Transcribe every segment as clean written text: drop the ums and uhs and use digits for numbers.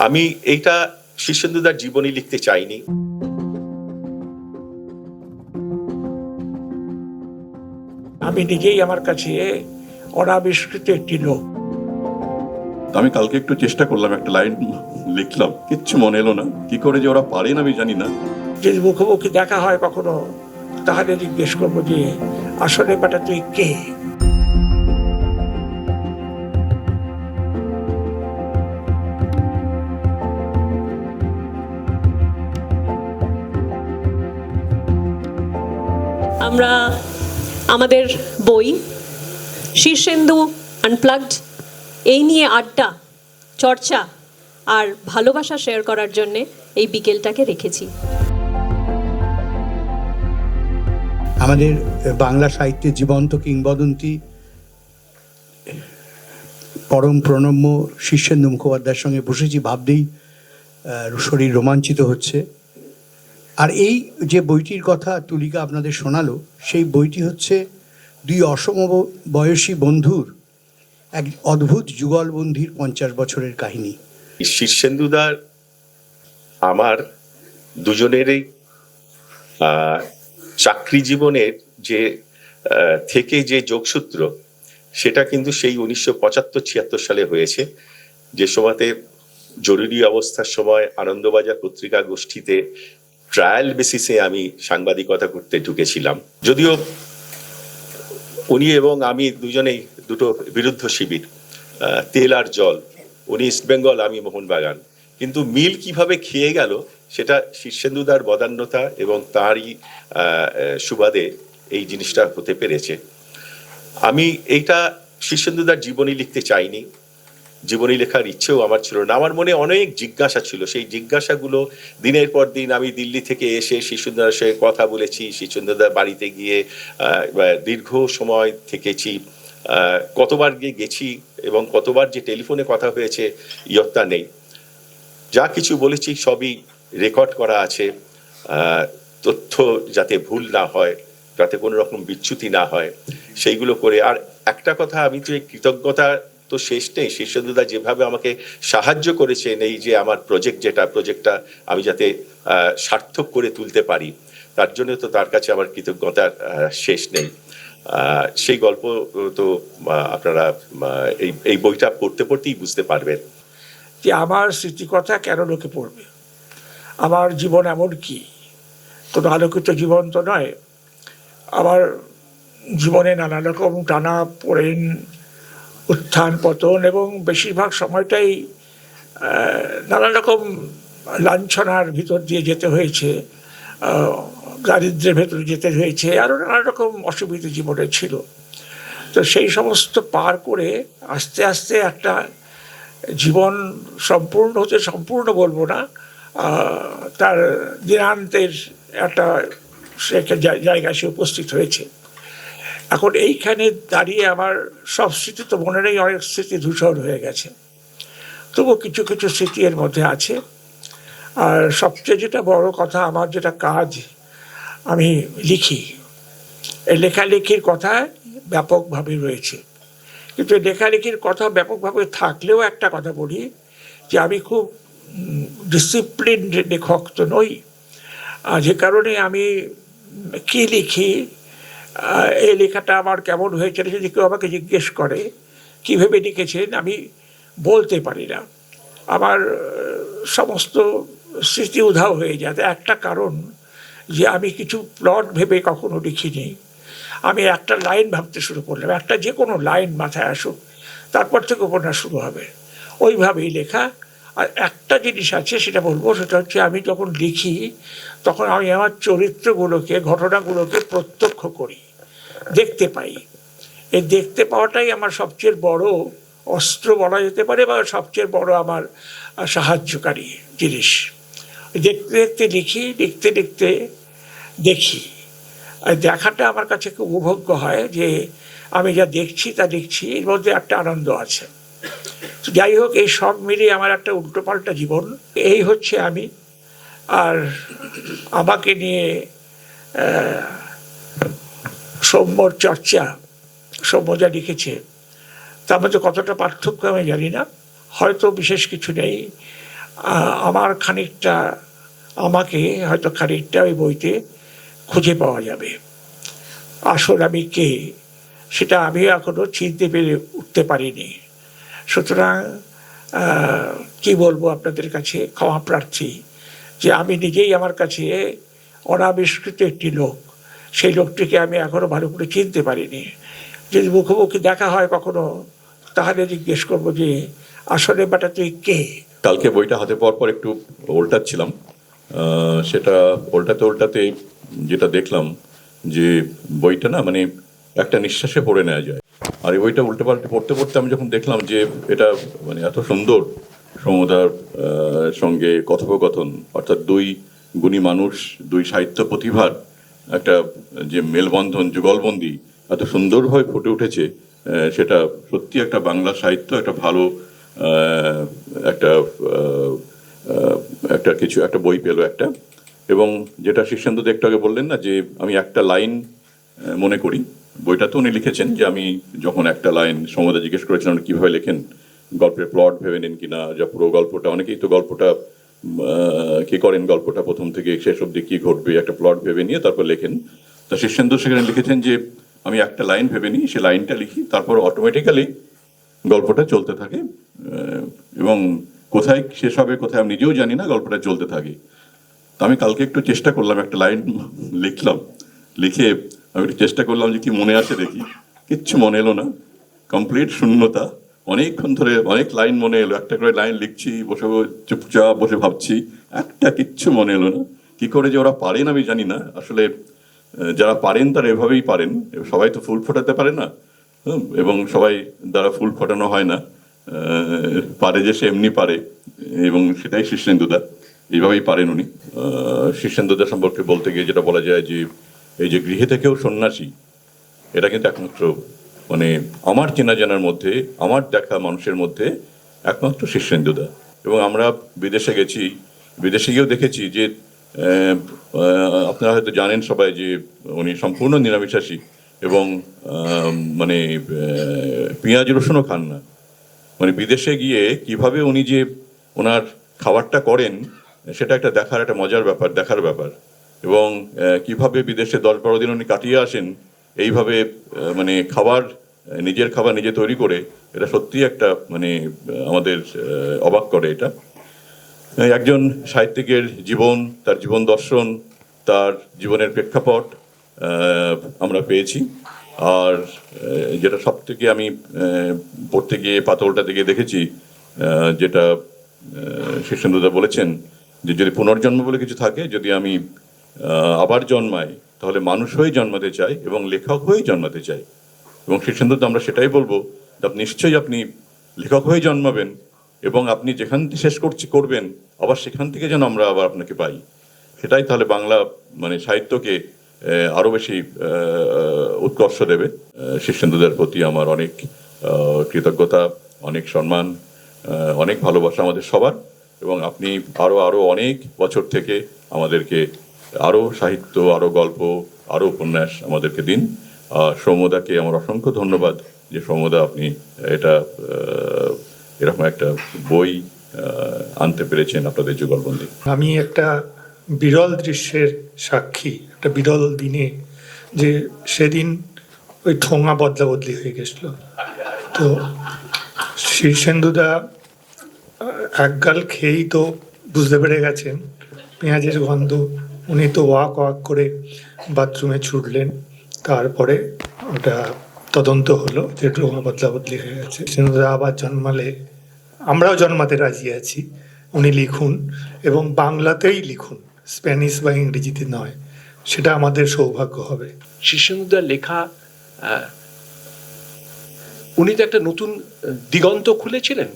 আমি এইটা শীর্ষেন্দুদার জীবনী লিখতে চাইনি। আমি নিজেই আমার কাছে অনাবিষ্কৃত একটি লোক। আমি কালকে একটু চেষ্টা করলাম, একটা লাইন লিখলাম, কিচ্ছু মনে এলো না। কি করে যে ওরা পারেন আমি জানি না। যদি মুখোমুখি দেখা হয় কখনো, তাহলে জিজ্ঞেস করবো যে আসলে বেটা তুই কে। আমরা আমাদের বই শীর্ষেন্দু আনপ্লাগড এই নিয়ে আড্ডা, চর্চা আর ভালোবাসা শেয়ার করার জন্যে এই বিকেলটাকে রেখেছি। আমাদের বাংলা সাহিত্যের জীবন্ত কিংবদন্তি পরম প্রণম্য শীর্ষেন্দু মুখোপাধ্যায়ের সঙ্গে বসেছি, ভাবতেই শরীর রোমাঞ্চিত হচ্ছে। আর এই যে বইটির কথা তুলিকা আপনাদের শোনালো, সেই বইটি হচ্ছে দুই অসমবয়সী বন্ধুর এক অদ্ভুত যুগলবন্ধির 50 বছরের কাহিনী। শীর্ষেন্দুদার আমার দুজনেরই চাকরি জীবনের যে থেকে যে যোগসূত্র, সেটা কিন্তু সেই 1975-76 সালে হয়েছে, যে সময়তে জরুরি অবস্থার সময় আনন্দবাজার পত্রিকা গোষ্ঠীতে ট্রায়াল বেসিসে আমি সাংবাদিকতা করতে ঢুকেছিলাম। যদিও উনি এবং আমি দুজনেই দুটো বিরুদ্ধ শিবির, তেল আর জল, উনি ইস্টবেঙ্গল, আমি মোহনবাগান, কিন্তু মিল কিভাবে খেয়ে গেল সেটা শীর্ষেন্দুদার বদান্যতা এবং তাঁরই সুবাদে এই জিনিসটা হতে পেরেছে। আমি এইটা শীর্ষেন্দুদার জীবনী লিখতে চাইনি, জীবনী লেখার ইচ্ছেও আমার ছিল না। আমার মনে অনেক জিজ্ঞাসা ছিল, সেই জিজ্ঞাসাগুলো দিনের পর দিন আমি দিল্লি থেকে এসে শীর্ষেন্দুদার সঙ্গে কথা বলেছি, শীর্ষেন্দুদার বাড়িতে গিয়ে দীর্ঘ সময় থেকেছি, কতবার গিয়ে গেছি এবং কতবার যে টেলিফোনে কথা হয়েছে ইয়ত্তা নেই। যা কিছু বলেছি সবই রেকর্ড করা আছে, তথ্য যাতে ভুল না হয়, যাতে কোনো রকম বিচ্যুতি না হয়, সেইগুলো করে। আর একটা কথা, আমি তো এই কৃতজ্ঞতা তো শেষ নেই। শীর্ষেন্দুদা যেভাবে আমাকে সাহায্য করেছেন, এই যে আমার প্রজেক্টটা আমি যাতে সার্থক করে তুলতে পারি, তার জন্য তো তার কাছে আমার কৃতজ্ঞতার শেষ নেই। সেই গল্প তো আপনারা এই বইটা পড়তে পড়তেই বুঝতে পারবেন যে আমার স্মৃতিকথা কেন লোকে পড়বে। আমার জীবন এমন কি কোনো আলোকিত জীবন তো নয়। আমার জীবনে নানা রকম টানা পোড়েন, উত্থান পতন, এবং বেশিরভাগ সময়টাই নানা রকম লাঞ্ছনার ভিতর দিয়ে যেতে হয়েছে, দারিদ্র্যের ভেতরে যেতে হয়েছে, আরও নানা রকম অসুবিধা জীবনে ছিল। তো সেই সমস্ত পার করে আস্তে আস্তে একটা জীবন সম্পূর্ণ হতে, সম্পূর্ণ বলবো না, তার দিনান্তের একটা সে একটা জায়গায় সে উপস্থিত হয়েছে। এখন এইখানে দাঁড়িয়ে আমার সব স্মৃতি তো মনে নেই, অনেক স্মৃতি ধূসর হয়ে গেছে, তবু কিছু কিছু স্মৃতি এর মধ্যে আছে। আর সবচেয়ে যেটা বড় কথা, আমার যেটা কাজ, আমি লিখি। এই লেখালেখির কথা ব্যাপকভাবে রয়েছে, কিন্তু লেখালেখির কথা ব্যাপকভাবে থাকলেও একটা কথা বলি, যে আমি খুব ডিসিপ্লিনড লেখক তো নই। যে কারণে আমি কি লিখি, এই লেখাটা আমার কেমন হয়েছে, যদি কেউ আমাকে জিজ্ঞেস করে কীভাবে লিখেছেন, আমি বলতে পারি না। আমার সমস্ত স্মৃতি উধাও হয়ে যায়। একটা কারণ যে আমি কিছু প্লট ভেবে কখনো লিখিনি। আমি একটা লাইন ভাবতে শুরু করলাম, একটা যে কোনো লাইন মাথায় আসুক, তারপর থেকে উপন্যাস শুরু হবে, ওইভাবেই লেখা। আর একটা জিনিস আছে, সেটা বলবো, সেটা হচ্ছে আমি যখন লিখি তখন আমি আমার চরিত্রগুলোকে, ঘটনাগুলোকে প্রত্যক্ষ করি, দেখতে পাই। এই দেখতে পাওয়াটাই আমার সবচেয়ে বড় অস্ত্র বলা যেতে পারে, বা সবচেয়ে বড় আমার সাহায্যকারী জিনিস। দেখতে দেখতে লিখি, লিখতে লিখতে দেখি। আর দেখাটা আমার কাছে খুব উপভোগ্য হয়, যে আমি যা দেখছি তা দেখছি, এর মধ্যে একটা আনন্দ আছে। তো যাই হোক, এই সব মিলিয়ে আমার একটা উল্টোপাল্টা জীবন। এই হচ্ছে আমি। আর আমাকে নিয়ে সৌম্যর চর্চা, সৌম্য যা লিখেছে তার মধ্যে কতটা পার্থক্য আমি জানি না, হয়তো বিশেষ কিছু নেই। আমার খানিকটা, আমাকে হয়তো খানিকটা ওই বইতে খুঁজে পাওয়া যাবে। আসল আমি কে সেটা আমি এখনো চিনতে পেরে উঠতে পারিনি। সুতরাং কি বলবো আপনাদের কাছে, ক্ষমা প্রার্থী যে আমি নিজেই আমার কাছে অনাবিষ্কৃত একটি লোক, সেই লোকটিকে আমি এখনো ভালো করে চিনতে পারিনি। যদি মুখোমুখি দেখা হয় কখনো, তাহলে জিজ্ঞেস করবো যে আসলে বেটা তুই কে। কালকে বইটা হাতে পাওয়ার পর একটু উল্টাচ্ছিলাম, সেটা উল্টাতে যেটা দেখলাম যে বইটা না মানে একটা নিঃশ্বাসে পড়ে নেওয়া যায়। আর এই বইটা উল্টে পাল্টে পড়তে পড়তে আমি যখন দেখলাম যে এটা মানে এত সুন্দর সমুদার সঙ্গে কথোপকথন, অর্থাৎ দুই গুণী মানুষ, দুই সাহিত্য প্রতিভার একটা যে মেলবন্ধন, যুগলবন্দি এত সুন্দরভাবে ফুটে উঠেছে, সেটা সত্যি একটা বাংলা সাহিত্য একটা ভালো একটা একটা কিছু একটা বই পেলো একটা। এবং যেটা শীর্ষেন্দু একটু আগে বললেন না যে আমি একটা লাইন মনে করি, বইটা তো উনি লিখেছেন যে আমি যখন একটা লাইন, সমদা জিজ্ঞেস করেছিলেন উনি কীভাবে লেখেন, গল্পের প্লট ভেবে নেন কিনা, যা পুরো গল্পটা, অনেকেই তো গল্পটা কি করেন, গল্পটা প্রথম থেকে শেষ অবধি কী ঘটবে একটা প্লট ভেবে নিয়ে তারপর লেখেন। তা শীর্ষেন্দু সেখানে লিখেছেন যে আমি একটা লাইন ভেবে নিই, সে লাইনটা লিখি, তারপর অটোমেটিক্যালি গল্পটা চলতে থাকে এবং কোথায় শেষ হবে কোথায় আমি নিজেও জানি না, গল্পটা চলতে থাকে। তো আমি কালকে একটু চেষ্টা করলাম, একটা লাইন লিখলাম, লিখে আমি একটু চেষ্টা করলাম যে কি মনে আসে দেখি, কিচ্ছু মনে এলো না, কমপ্লিট শূন্যতা। অনেকক্ষণ ধরে অনেক লাইন মনে এলো, একটা করে লাইন লিখছি, বসে চুপচাপ বসে ভাবছি, একটা কিচ্ছু মনে এলো না। কি করে যে ওরা পারেন আমি জানি না, আসলে যারা পারেন তারা এভাবেই পারেন, সবাই তো ফুল ফোটাতে পারে না, এবং সবাই দ্বারা ফুল ফোটানো হয় না, পারে যে সে এমনি পারে, এবং সেটাই শীর্ষেন্দুদা, এইভাবেই পারেন উনি। শীর্ষেন্দুদা সম্পর্কে বলতে গিয়ে যেটা বলা যায় যে এই যে গৃহে থেকেও সন্ন্যাসী, এটা কিন্তু একমাত্র মানে আমার চেনা জানার মধ্যে, আমার দেখা মানুষের মধ্যে একমাত্র শীর্ষেন্দুদা। এবং আমরা বিদেশে গেছি, বিদেশে গিয়েও দেখেছি যে আপনারা হয়তো জানেন সবাই যে উনি সম্পূর্ণ নিরামিষাশী এবং মানে পেঁয়াজ রসুনও খান না। মানে বিদেশে গিয়ে কিভাবে উনি যে ওনার খাবারটা করেন সেটা একটা দেখার, একটা মজার ব্যাপার, দেখার ব্যাপার। এবং কিভাবে বিদেশে 10-12 দিন উনি কাটিয়ে আসেন এইভাবে, মানে খাবার, নিজের খাবার নিজে তৈরি করে, এটা সত্যি একটা মানে আমাদের অবাক করে। এটা একজন সাহিত্যিকের জীবন, তার জীবন দর্শন, তার জীবনের প্রেক্ষাপট আমরা পেয়েছি। আর যেটা সব থেকে আমি পড়তে গিয়ে পাতলটাতে গিয়ে দেখেছি, যেটা শীর্ষেন্দুদা বলেছেন যে যদি পুনর্জন্ম বলে কিছু থাকে, যদি আমি আবার জন্মাই তাহলে মানুষ হয়ে জন্মাতে চাই এবং লেখক হয়েই জন্মাতে চাই। এবং শীর্ষেন্দুদা আমরা সেটাই বলবো, নিশ্চয়ই আপনি লেখক হয়ে জন্মাবেন এবং আপনি যেখান থেকে শেষ করবেন আবার সেখান থেকে যেন আমরা আবার আপনাকে পাই। সেটাই তাহলে বাংলা মানে সাহিত্যকে আরও বেশি উৎকর্ষ দেবে। শীর্ষেন্দুদার প্রতি আমার অনেক কৃতজ্ঞতা, অনেক সম্মান, অনেক ভালোবাসা আমাদের সবার। এবং আপনি আরও অনেক বছর থেকে আমাদেরকে আরও সাহিত্য, আরও গল্প, আরও উপন্যাস আমাদেরকে দিন। সৌম্যদাকে আমার অসংখ্য ধন্যবাদ যে সৌম্যদা আপনি এটা এরকম একটা বই আনতে পেরেছেন আপনাদের যুগলবন্দি। আমি একটা বিরল দৃশ্যের সাক্ষী, একটা বিরল দিনে, যে সেদিন ওই ঠোঙা বদলা বদলি হয়ে গেছিল। তো শীর্ষেন্দুদা একগাল খেয়েই তো বুঝতে পেরে গেছেন পেঁয়াজের গন্ধ, উনি তো ওয়াক ওয়াক করে বাথরুমে ছুটলেন। তারপরে ওটা তদন্ত হলো যে ঠোঙা বদলা বদলি হয়ে গেছে। শীর্ষেন্দুদা আবার জন্মালে আমরাও জন্মাতে রাজি আছি, উনি লিখুন এবং বাংলাতেই লিখুন, স্প্যানিশ বা ইংরেজিতে নয়, সেটা আমাদের সৌভাগ্য হবে। শীর্ষেন্দুদার লেখা, উনি তো একটা নতুন দিগন্ত খুলেছিলেন,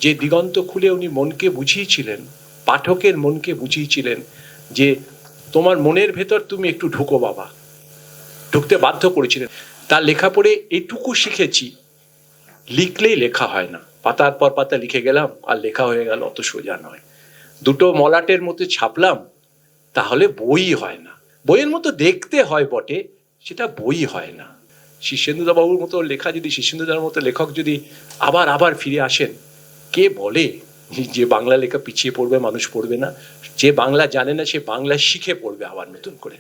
যে দিগন্ত খুলে উনি মনকে বুঝিয়েছিলেন, পাঠকের মনকে বুঝিয়েছিলেন যে তোমার মনের ভেতর তুমি একটু ঢুকো বাবা, ঢুকতে বাধ্য করেছিলেন। তার লেখা পড়ে এইটুকু শিখেছি, লিখলেই লেখা হয় না, পাতার পর পাতা লিখে গেলাম আর লেখা হয়ে গেল, অত সোজা নয়। দুটো মলাটের মধ্যে ছাপলাম তাহলে বই হয় না, বইয়ের মতো দেখতে হয় বটে, সেটা বই হয় না। শীর্ষেন্দুদা বাবুর মতো লেখা যদি, শীর্ষেন্দুদার মতো লেখক যদি আবার আবার ফিরে আসেন, কে বলে যে বাংলা লেখা পিছিয়ে পড়বে, মানুষ পড়বে না, যে বাংলা জানে না সে বাংলা শিখে পড়বে আবার নতুন করে।